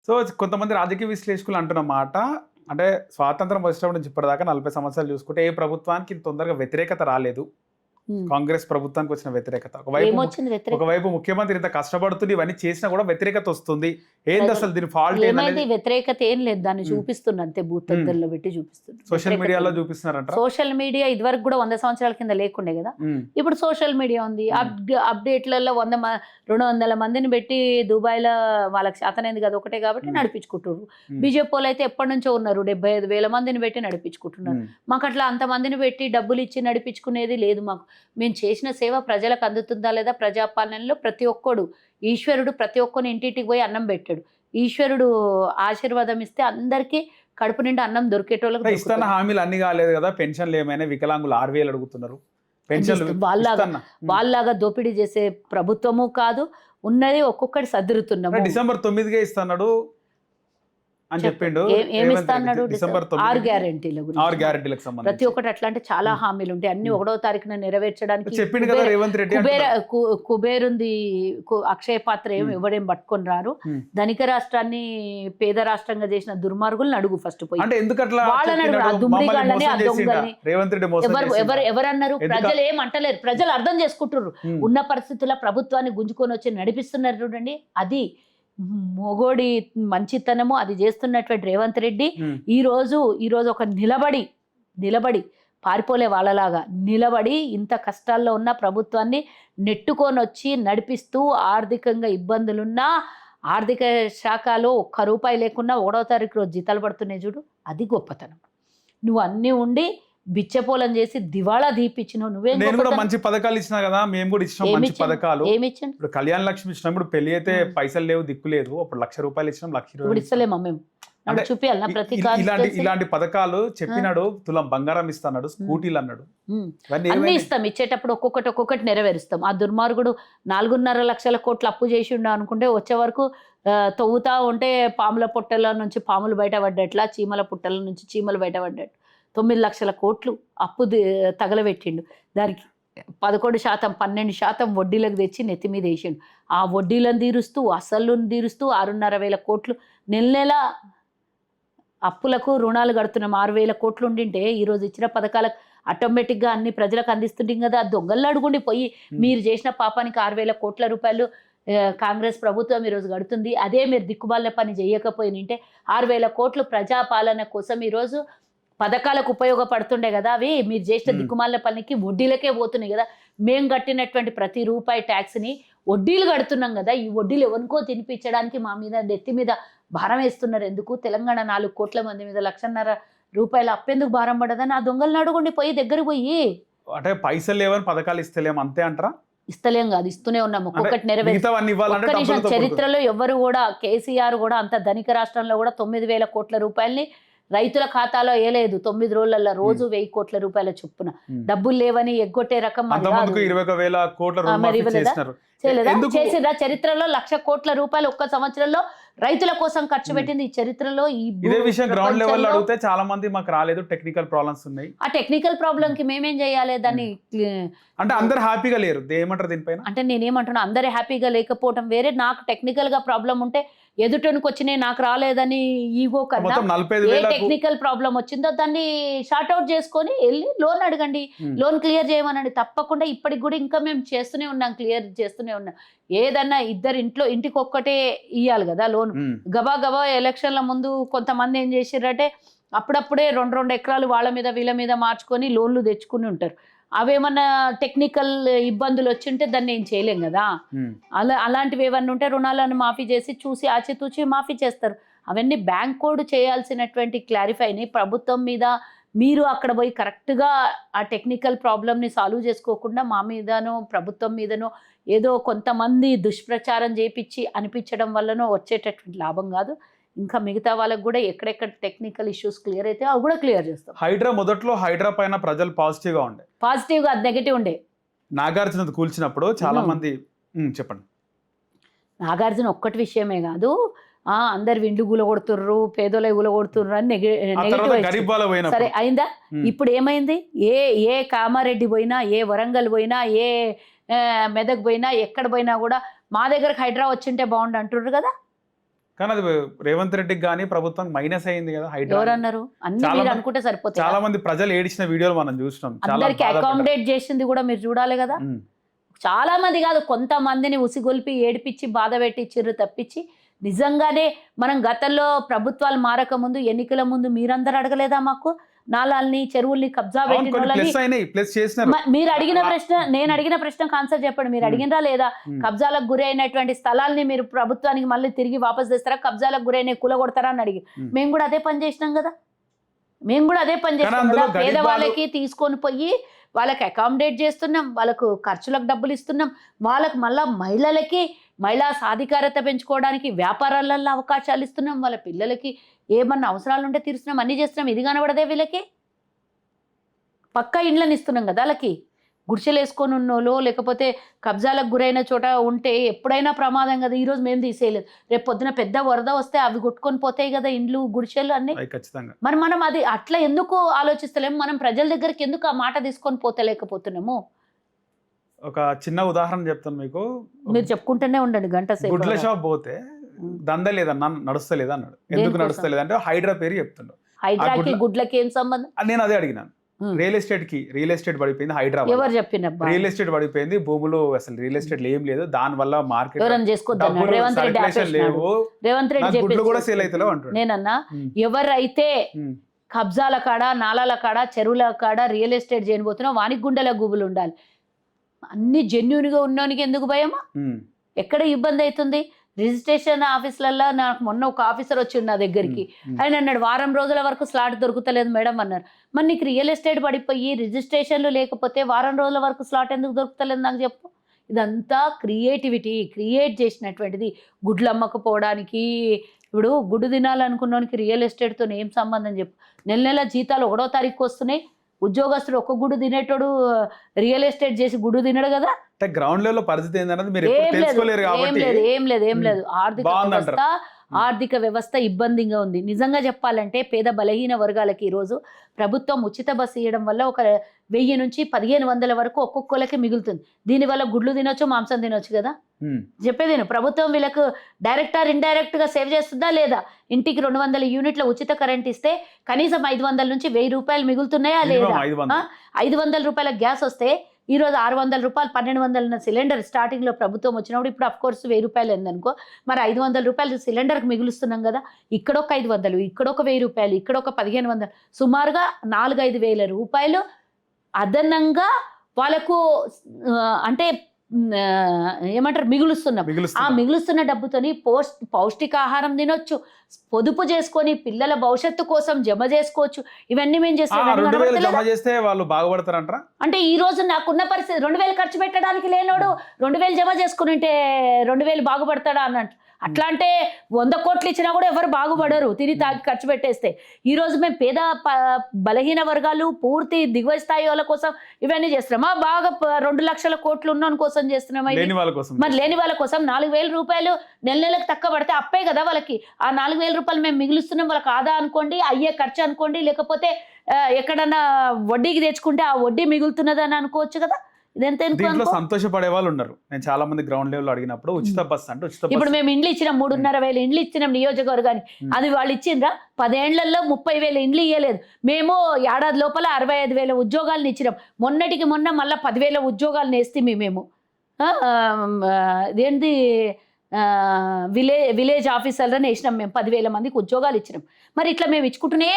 So, కొంతమంది రాజకీయ విశ్లేషకులు అంటున్న మాట అంటే స్వాతంత్రం వచ్చినప్పటి నుంచి ఇప్పటిదాకా 40 సంవత్సరాలు చూసుకుంటే ఏ ప్రభుత్వానికి ఇంత తొందరగా వ్యతిరేకత రాలేదు. హ్మ్. కాంగ్రెస్ ప్రభుత్వానికి వచ్చిన వ్యతిరేకత. ఏమొచ్చింది వ్యతిరేకత? ఒకవైపు ముఖ్యమంత్రి ఇంత కష్టపడుతుంది ఇవన్నీ చేసినా కూడా వ్యతిరేకత వస్తుంది. ఏంది ప్రజలు అసలు దీని ఫాల్ట్ ఏమైంది ఏందనేది వ్యతిరేకత ఏం లేదు. దాన్ని హ్మ్. చూపిస్తున్నా అంతే, హ్మ్. భూతద్దంలో పెట్టి చూపిస్తున్నా. సోషల్ వ్యతిరేకత మీడియాలో ఏం చూపిస్తున్నారంటారా? సోషల్ మీడియా ఇదివరకు కూడా 100 సంవత్సరాల కింద లేకుండే కదా. హ్మ్. ఇప్పుడు సోషల్ మీడియా ఉంది. హ్మ్. అప్డేట్లలో 200 మందిని పెట్టి దుబాయ్‌లో వాళ్ళకి చేతనైంది కదా ఒకటే కాబట్టి హ్మ్. నడిపించుకుంటుర్రు. హ్మ్. బీజేపీ వాళ్ళైతే ఎప్పటి నుంచో ఉన్నారు. 75,000 మందిని పెట్టి నడిపించుకుంటున్నారు. హ్మ్. మాకు అట్లా అంతమందిని పెట్టి డబ్బులు ఇచ్చి నడిపించుకునేది లేదు మాకు. మేము చేసిన సేవ ప్రజలకు అందుతుందా లేదా? ప్రజాపాలనలో ప్రతి ఒక్కడు ఈశ్వరుడు ప్రతి ఒక్కని ఇంటింటికి పోయి అన్నం పెట్టాడు. ఈశ్వరుడు ఆశీర్వాదం ఇస్తే అందరికీ కడుపు నిండా అన్నం దొరికేటోళ్ళకి అంటే ఇస్తున్న దొరుకుతది. హామీలు అన్ని కాలేదు కదా. పెన్షన్లు ఏమైనా వికలాంగులు 6,000 అడుగుతున్నారు. అన్ని పెన్షన్లు ఇస్తాం. వాళ్ళలాగా ఇస్తున్నా. వాళ్ళలాగా దోపిడీ చేసే ప్రభుత్వము కాదు. ఉన్నది ఒక్కొక్కటి అంటే సర్దురుతున్నాము. డిసెంబర్ 9కే ఇస్తున్నాడు అని చెప్పు. చెప్పిండు ఏమిస్తా రేవంత్ రెడ్డి. అన్నాడు? డిసెంబర్ 6 9కి గ్యారెంటీల 6 గురించి గ్యారెంటీలకు ప్రతి సంబంధించి ఒక్కటి అట్లా అంటే చాలా హ్మ్. హామీలు ఉంటాయి. అన్ని హ్మ్. 1వ తారీఖున నెరవేర్చడానికి చెప్పిండు కదా రేవంత్ రెడ్డి కుబేర అంటున్నారు. కుబేరుంది అక్షయ పాత్ర హ్మ్. ఎవడేం పట్టుకొని రారు. హ్మ్. ధనిక రాష్ట్రాన్ని పేద రాష్ట్రంగా చేసిన దుర్మార్గులను అడుగు ఫస్ట్ పోయి. అంటే ఎందుకట్లా వాళ్ళని అడుగు. ఆ చెప్పినాడు? మమ్మల్ని దుమ్మిడిగాళ్ళని, ఆ మోసం చేసిండా? దొంగల్ని రేవంత్ రెడ్డి మోసం చేసిండా? ఎవరన్నారు? ఎందుక ప్రజలు ఏం అంటలేరు. ప్రజలు అర్థం చేసుకుంటుర్రు. హ్మ్. ఉన్న పరిస్థితుల్లో ప్రభుత్వాన్ని గుంజుకొని వచ్చి నడిపిస్తున్నారు చూడండి. అది మొగోడి మంచితనము. అది చేస్తున్నటువంటి రేవంత్ రెడ్డి హ్మ్. ఈరోజు ఒక నిలబడి పారిపోలే వాళ్ళలాగా నిలబడి ఇంత కష్టాల్లో ఉన్న ప్రభుత్వాన్ని నెట్టుకొని వచ్చి నడిపిస్తూ ఆర్థికంగా ఇబ్బందులున్నా ఆర్థిక శాఖలో ఒక్క రూపాయి లేకున్నా 1వ తారీఖు రోజు జీతాలు పడుతున్నాయి చూడు, అది గొప్పతనం. నువ్వు అన్నీ ఉండి బిచ్చపోలం చేసి దివాళా తీపిచ్చినావు. నువ్వేం నేను కూడా గొప్పతనం? మంచి పథకాలు ఇచ్చినా కదా. మేము కూడా ఇచ్చినాం మంచి ఏమిచ్చిండు? పథకాలు. ఏమిచ్చిండు? ఇప్పుడు కళ్యాణ లక్ష్మి ఇచ్చినప్పుడు పెళ్లి అయితే ఉమ్. పైసలు లేవు, దిక్కు లేదు. అప్పుడు 1,00,000 రూపాయలు ఇచ్చినాం, ఇప్పుడు 1,20,000 ఇచ్చినాం. ఇస్తలేమా మేము? అంటే నన్ను చూపియాలన్నా ప్రతి ఇలాంటి కాన్స్టిట్యున్సీ? ఇలాంటి పథకాలు చెప్పినాడు. తులం బంగారం ఇస్తాడు, స్కూటీలు అన్నాడు. ఇవన్నీ అన్నీ ఏమైనాయి? ఇస్తాం. ఇచ్చేటప్పుడు ఒక్కొక్కటి నెరవేరుస్తాం. ఆ దుర్మార్గుడు 4.5 లక్షల కోట్లు అప్పు చేసిండు అనుకుంటే వచ్చే వరకు తవ్వుతా ఉంటే పాముల పొట్టల నుంచి పాములు బయటపడ్డట్లా, చీమల పుట్టల నుంచి చీమలు బయటపడ్డట్టు 9 లక్షల కోట్లు అప్పు తగలబెట్టిండు. దానికి 11%, 12% వడ్డీలకు తెచ్చి నెత్తి మీద వేసిండు. ఆ వడ్డీలను తీరుస్తూ, అసలును తీరుస్తూ 6,500 కోట్లు నెల అప్పులకు రుణాలు కడుతున్నాం. 6,000 కోట్లు ఉండింటే ఈరోజు ఇచ్చిన పథకాలకు ఆటోమేటిక్గా అన్ని ప్రజలకు అందిస్తుంటాం కదా. దొంగలు అడుగుండి పోయి మీరు చేసిన పాపానికి 6,000 కోట్ల రూపాయలు కాంగ్రెస్ ప్రభుత్వం ఈరోజు కడుతుంది. అదే మీరు దిక్కుమాలిన పని చేయకపోయినంటే 6,000 కోట్లు ప్రజాపాలన కోసం ఈరోజు పథకాలకు ఉపయోగపడుతుండే కదా. అవి మీరు చేసిన దిక్కుమాలిన పనికి వడ్డీలకే పోతున్నాయి కదా. మేము కట్టినటువంటి ప్రతి రూపాయి ట్యాక్స్ని వడ్డీలు కడుతున్నాం కదా. ఈ వడ్డీలు ఎవరికో తినిపించడానికి మా మీద నెత్తి మీద భారం వేస్తున్నారు ఎందుకు? తెలంగాణ 4 కోట్ల మంది మీద 1,50,000 రూపాయలు అప్పెందుకు భారం పడదని ఆ దొంగలను అడుగుండి పోయి దగ్గరికి పోయి. అంటే పైసలు లేవని పథకాలు ఇస్తలేము అంతే అంటారా? ఇస్తలేం కాదు, ఇస్తూనే ఉన్నాం. అంటే ఒక్కొక్కటి నెరవేరు. మిగతావన్నీ ఇవ్వాలంటే ఒక్క నిమిషం, డబ్బులతో కూడుకున్నది. చరిత్రలో ఎవ్వరు కూడా కేసీఆర్ కూడా అంత ధనిక రాష్ట్రంలో కూడా 9,000 కోట్ల రూపాయలని రైతుల ఖాతాలో వేయలేదు. 9 రోజులలో రోజు 1,000 కోట్ల రూపాయల చొప్పున. డబ్బులు లేవని ఎగ్గొట్టే రకం అది అంతమందికి కాదు. 21,000 కోట్ల మరి రుణమాఫీ ఇవ్వలేదా? చేసినారు. చేయలేదా? ఎందుకు? చేసిరా? చరిత్రలో 1,00,000 కోట్ల రూపాయలు ఒక్క సంవత్సరంలో రైతుల కోసం ఖర్చు పెట్టింది ఈ చరిత్రలో. ఈ ఇదే విషయం గ్రౌండ్ లెవెల్ లో ప్రపంచంలో అడిగితే చాలా మంది మాకు రాలేదు, టెక్నికల్ ప్రాబ్లమ్స్ ఉన్నాయి. ఆ టెక్నికల్ ప్రాబ్లంకి మేమేం చేయాలి? దాన్ని అంటే అందరు హ్యాపీగా లేరు. ఏమంటారు దీనిపైన? అంటే నేనేమంటున్నా, అందరూ హ్యాపీగా లేకపోవటం వేరే. నాకు టెక్నికల్గా ప్రాబ్లం ఉంటే ఎదుటనికి వచ్చినాయి నాకు రాలేదని ఈగో కన్నా మొత్తం ఏ 45,000 టెక్నికల్ ప్రాబ్లం వచ్చిందో దాన్ని షార్ట్అవుట్ చేసుకొని వెళ్ళి లోన్ అడగండి, లోన్ క్లియర్ చేయమనండి. తప్పకుండా ఇప్పటికి కూడా ఇంకా మేము చేస్తూనే ఉన్నాం, క్లియర్ చేస్తూనే ఉన్నాం. ఏదన్నా ఇంటికి ఒక్కటే ఇవ్వాలి కదా లోన్. గబా గబా ఎలక్షన్ల ముందు కొంతమంది ఏం చేసిర్రంటే అప్పుడప్పుడే 2 ఎకరాలు వాళ్ళ మీద వీళ్ళ మీద మార్చుకొని లోన్లు తెచ్చుకుని ఉంటారు. అవేమన్నా టెక్నికల్ ఇబ్బందులు వచ్చింటే దాన్ని ఏం చేయలేం కదా. అలాంటివి ఏమన్నా ఉంటే రుణాలను మాఫీ చేసి చూసి ఆచితూచి మాఫీ చేస్తారు. అవన్నీ బ్యాంక్ కోడ్ చేయాల్సినటువంటి క్లారిఫైని ప్రభుత్వం మీద మీరు అక్కడ పోయి కరెక్ట్గా ఆ టెక్నికల్ ప్రాబ్లమ్ని సాల్వ్ చేసుకోకుండా మా మీదనో ప్రభుత్వం మీదనో ఏదో కొంతమంది దుష్ప్రచారం చేపించి అనిపించడం వల్లనో వచ్చేటటువంటి లాభం కాదు. ఇంకా మిగతా వాళ్ళకి కూడా ఎక్కడెక్కడ టెక్నికల్ ఇష్యూస్ క్లియర్ అయితే అవి కూడా క్లియర్ చేస్తాం. మొదట్లో హైడ్రా పైన ప్రజలు పాజిటివ్ గా ఉండే, పాజిటివ్గా అది నెగిటివ్ ఉండే. నాగార్జున కూల్చినప్పుడు చాలా మంది చెప్పండి. నాగార్జున ఒక్కటి విషయమే కాదు, అందరు విండ్లు గులగొడుతుర్రు, పేదోళ్ళ గులగొడుతుర్రు అని నెగిటివ్. సరే అయిందా? ఇప్పుడు ఏమైంది? ఏ కామారెడ్డి పోయినా, ఏ వరంగల్ పోయినా, ఏ మెదక్ పోయినా, ఎక్కడ పోయినా కూడా మా దగ్గరకు హైడ్రా వచ్చింటే బాగుండు అంటుర్రు కదా. కానీ అది రేవంత్ రెడ్డికి కానీ ప్రభుత్వానికి మైనస్ అయింది కదా హైడ్రా. ఎవరన్నారు? అన్ని చాలా మీరు మంది- అనుకుంటే సరిపోతుంది. చాలా మంది ప్రజలు ఏడిచిన వీడియోలు మనం చూసినాం. చాలా అందరికి బాధపడ్డారు. అకామిడేట్ చేసింది కూడా మీరు చూడాలి కదా. ఉమ్. చాలా మంది కాదు, కొంతమందిని ఉసిగొల్పి ఏడిపించి బాధ పెట్టించిర్రు తప్పించి నిజంగానే మనం గతంలో ప్రభుత్వాలు మారక ముందు ఎన్నికల ముందు మీరందరూ అడగలేదా మాకు నాలాల్ని చెరువుల్ని కబ్జా అవును, పెట్టిన కొన్ని వాళ్ళని? ప్లస్ అయినాయి, ప్లస్ చేసినారు. మీరు అడిగిన ప్రశ్న, నేను అడిగిన ప్రశ్నకు ఆన్సర్ చెప్పండి. మీరు అడిగినరా లేదా? కబ్జాలకు గురి అయినటువంటి స్థలాల్ని మీరు ప్రభుత్వానికి మళ్ళీ తిరిగి వాపస్ తెస్తారా? కబ్జాలకు గురైన కూలగొడతారా అని అడిగి మేము కూడా అదే పని చేసినాం కదా. మేము కూడా అదే పని చేసినాం అందులో కదా. పేదవాళ్ళకి తీసుకొని పోయి వాళ్ళకి అకామిడేట్ చేస్తున్నాం, వాళ్ళకు ఖర్చులకు డబ్బులు ఇస్తున్నాం, వాళ్ళకి మళ్ళా మహిళా సాధికారత పెంచుకోవడానికి వ్యాపారాలలో అవకాశాలు ఇస్తున్నాం, వాళ్ళ పిల్లలకి ఏమన్నా అవసరాలు ఉంటే తీరుస్తున్నాం, అన్నీ చేస్తున్నాం. ఇది కనబడదే వీళ్ళకి? పక్కా ఇండ్లను ఇస్తున్నాం కదా వాళ్ళకి. గుడిసెలు వేసుకొని ఉన్నోళ్ళు లేకపోతే కబ్జాలకు గురైన చోట ఉంటే ఎప్పుడైనా ప్రమాదం కదా. ఈరోజు మేము తీసేయలేదు, రేపు పొద్దున పెద్ద వరద వస్తే అవి కొట్టుకొని పోతాయి కదా ఇండ్లు గుడిసెలు అన్నీ. ఖచ్చితంగా. మరి మనం అది అట్లా ఎందుకు ఆలోచిస్తలేము? మనం ప్రజల దగ్గరికి ఎందుకు ఆ మాట తీసుకొని పోతలేకపోతున్నాము? ఒక చిన్న ఉదాహరణ చెప్తాను మీకు. మీరు చెప్పుకుంటూనే ఉండండి గంట సేపు. గుడ్ల షాప్ పోతే దంద లేదన్నా నడుస్తలేదు అన్నాడు. ఎందుకు దేనికోసం? నడుస్తలేదు అంటే హైడ్రా పేరు చెప్తుండు. హైడ్రాకి గుడ్లకి ఏం సంబంధం? నేను అదే అడిగినాను. రియల్ ఎస్టేట్ పడిపోయింది హైదరాబాద్. ఎవరు చెప్పినబ్బా? రియల్ ఎస్టేట్ పడిపోయింది, భూములు అసలు రియల్ ఎస్టేట్ ఏం లేదు, దాని వల్ల మార్కెట్ ఎవరైనా చేసుకోవద్దు. రేవంత్ రెడ్డి ఆపేసినాడు. లేవు, రేవంత్ రెడ్డి గుడ్లు కూడా చెప్పేసి సేల్ అవుతలేవు అంటాడు. నేనన్నా ఎవరైతే కబ్జాల కాడ, నాలాల కాడ, చెరువుల కాడ రియల్ ఎస్టేట్ చేయబోతున్నావు వానికి గుండెల గుబులు ఉండాలి. అన్ని జెన్యున్గా ఉన్నోనికి ఎందుకు భయమా? ఎక్కడ ఇబ్బంది అవుతుంది? రిజిస్ట్రేషన్ ఆఫీసులలో నాకు మొన్న ఒక ఆఫీసర్ వచ్చిండు నా దగ్గరికి. ఆయన అన్నాడు వారం రోజుల వరకు స్లాట్ దొరుకుతలేదు మేడం అన్నారు. మరి నీకు రియల్ ఎస్టేట్ పడిపోయి రిజిస్ట్రేషన్లు లేకపోతే వారం రోజుల వరకు స్లాట్ ఎందుకు దొరుకుతలేదు నాకు చెప్పు. ఇదంతా క్రియేటివిటీ, క్రియేట్ చేసినటువంటిది. గుడ్లు అమ్మకపోవడానికి, ఇప్పుడు గుడ్డు తినాలనుకున్నోనికి రియల్ ఎస్టేట్తో ఏం సంబంధం చెప్పు. నెల జీతాలు 1వ తారీఖు వస్తున్నాయి. ఉద్యోగస్తుడు ఒక్క గుడ్డు తినేటోడు రియల్ ఎస్టేట్ చేసి గుడ్డు తినడు కదా. గ్రౌండ్ లెవెల్ పరిస్థితి ఏంటన్నది మీరు ఏం తెలుసుకోలేరు కాబట్టి ఏం లేదు. ఆర్థిక వ్యవస్థ ఇబ్బందిగా ఉంది. నిజంగా చెప్పాలంటే పేద బలహీన వర్గాలకి ఈరోజు ప్రభుత్వం ఉచిత బస్సు ఇవ్వడం వల్ల ఒక 1000 నుంచి 1500 వరకు ఒక్కొక్కరికి మిగులుతుంది. దీనివల్ల గుడ్లు తినొచ్చు, మాంసం తినొచ్చు కదా. చెప్పేది ప్రభుత్వం వీళ్ళకు డైరెక్ట్ ఆర్ ఇండైరెక్ట్ గా సేవ్ చేస్తుందా లేదా? ఇంటికి 200 యూనిట్ల ఉచిత కరెంట్ ఇస్తే కనీసం 500 నుంచి 1000 రూపాయలు మిగులుతున్నాయా లేదా? 500 రూపాయల గ్యాస్ వస్తే ఈరోజు 600 రూపాయలు 1200 సిలిండర్ స్టార్టింగ్లో ప్రభుత్వం వచ్చినప్పుడు, ఇప్పుడు అఫ్కోర్స్ 1000 రూపాయలు ఏందనుకో, మరి 500 రూపాయలు సిలిండర్కి మిగులుస్తున్నాం కదా. ఇక్కడొక 500, ఇక్కడొక 1000 రూపాయలు, ఇక్కడొక 1500, సుమారుగా 4-5 వేల రూపాయలు అదనంగా వాళ్ళకు అంటే ఏమంటారు మిగులుస్తున్నాం. ఆ మిగులుస్తున్న డబ్బుతోని పౌష్టికాహారం తినొచ్చు, పొదుపు చేసుకొని పిల్లల భవిష్యత్తు కోసం జమ చేసుకోవచ్చు. ఇవన్నీ మేము చేస్తే వాళ్ళు బాగుపడతారంటారా? అంటే ఈ రోజు నాకున్న పరిస్థితి 2000 ఖర్చు పెట్టడానికి లేనోడు 2000 జమ చేసుకుని ఉంటే 2000 బాగుపడతాడా అన్నట్టు. అట్లా అంటే 100 కోట్లు ఇచ్చినా కూడా ఎవరు బాగుపడరు తిని తాగి ఖర్చు పెట్టేస్తే. ఈ రోజు మేము పేద బలహీన వర్గాలు పూర్తి దిగువ స్థాయి వాళ్ళ కోసం ఇవన్నీ చేస్తున్నామా? బాగా 2 లక్షల కోట్లు ఉన్న కోసం చేస్తున్నామా? మరి లేని వాళ్ళ కోసం 4000 రూపాయలు నెలకు తక్కువ పడితే అప్పే కదా వాళ్ళకి. ఆ 4000 రూపాయలు మేము మిగులుస్తున్నాం, వాళ్ళకి ఆదా అనుకోండి, అయ్యే ఖర్చు అనుకోండి, లేకపోతే ఎక్కడన్నా వడ్డీకి తెచ్చుకుంటే ఆ వడ్డీ మిగులుతున్నదని అనుకోవచ్చు కదా. దీంట్లో సంతోషపడే వాళ్ళు ఉన్నారు. నేను చాలా మంది గ్రౌండ్ లెవెల్ అడిగినప్పుడు ఉచిత బస్ అంటే ఇప్పుడు మేము ఇండ్లు ఇచ్చినాం, 3,500 ఇండ్లు ఇచ్చినాం నియోజకవర్గానికి. అది వాళ్ళు ఇచ్చిండ్రా? 10 ఏళ్లలో 30,000 ఇండ్లు ఇవ్వలేదు. మేము ఏడాది లోపల 65,000 ఉద్యోగాలను ఇచ్చినాం. మొన్నటికి మొన్న మళ్ళీ 10,000 ఉద్యోగాలను వేస్తే మేము ఇదేంటి విలేజ్ ఆఫీసర్లను వేసినాం. మేము 10,000 మందికి ఉద్యోగాలు ఇచ్చినాం. మరి ఇట్లా మేము ఇచ్చుకుంటూనే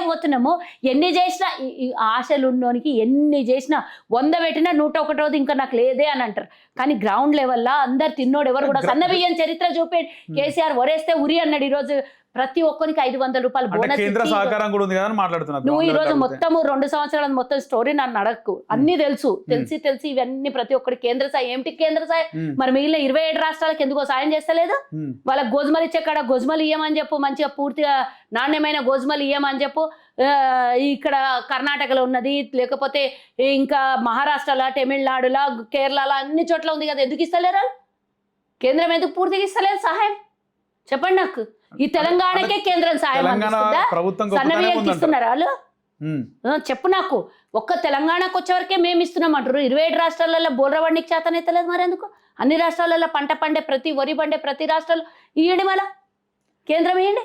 పోతున్నాము. ఎన్ని చేసినా ఆశలు ఉన్నోనికి ఎన్ని చేసినా 100 పెట్టినా 101 రోజు ఇంకా నాకు లేదే అని అంటారు. కానీ గ్రౌండ్ లెవెల్లో అందరు తిన్నోడు ఎవరు కూడా సన్న బియ్యం చరిత్ర చూపే కేసీఆర్ ఒరేస్తే ఉరి అన్నాడు. ఈరోజు ప్రతి ఒక్కరికి 500 రూపాయలు బోనస్. నువ్వు ఈ రోజు మొత్తం 2 సంవత్సరాల మొత్తం స్టోరీ నన్ను అడగకు, అన్ని తెలిసి ఇవన్నీ ప్రతి ఒక్కటి కేంద్ర సాయం. ఏమిటి కేంద్ర సాయం? మరి మిగిలిన 27 రాష్ట్రాలకు ఎందుకో సాయం చేస్తలేదు? వాళ్ళకి గోధుమలు ఇచ్చే కాడ గోధుమలు ఇయ్యమని చెప్పు, మంచిగా పూర్తిగా నాణ్యమైన గోధుమలు ఇయ్యమని చెప్పు. ఇక్కడ కర్ణాటకలో ఉన్నది, లేకపోతే ఇంకా మహారాష్ట్రలో, తమిళనాడులో, కేరళలో అన్ని చోట్ల ఉంది కదా. ఎందుకు ఇస్తలేరు? కేంద్రం ఎందుకు పూర్తిగా ఇస్తలేదు సహాయం? చెప్పండి నాకు. ఈ తెలంగాణకే కేంద్రం సాయం ఇస్తున్నారా వాళ్ళు? చెప్పు నాకు. ఒక్క తెలంగాణకు వచ్చేవరకే మేము ఇస్తున్నాం అంటారు. 27 రాష్ట్రాలలో బోర్రవాడికి చేతనైతలేదు. మరి ఎందుకు? అన్ని రాష్ట్రాలలో పంట పండే ప్రతి వరి పండే ప్రతి రాష్ట్రాలు ఇయ్యడం వల్ల కేంద్రం ఏంటి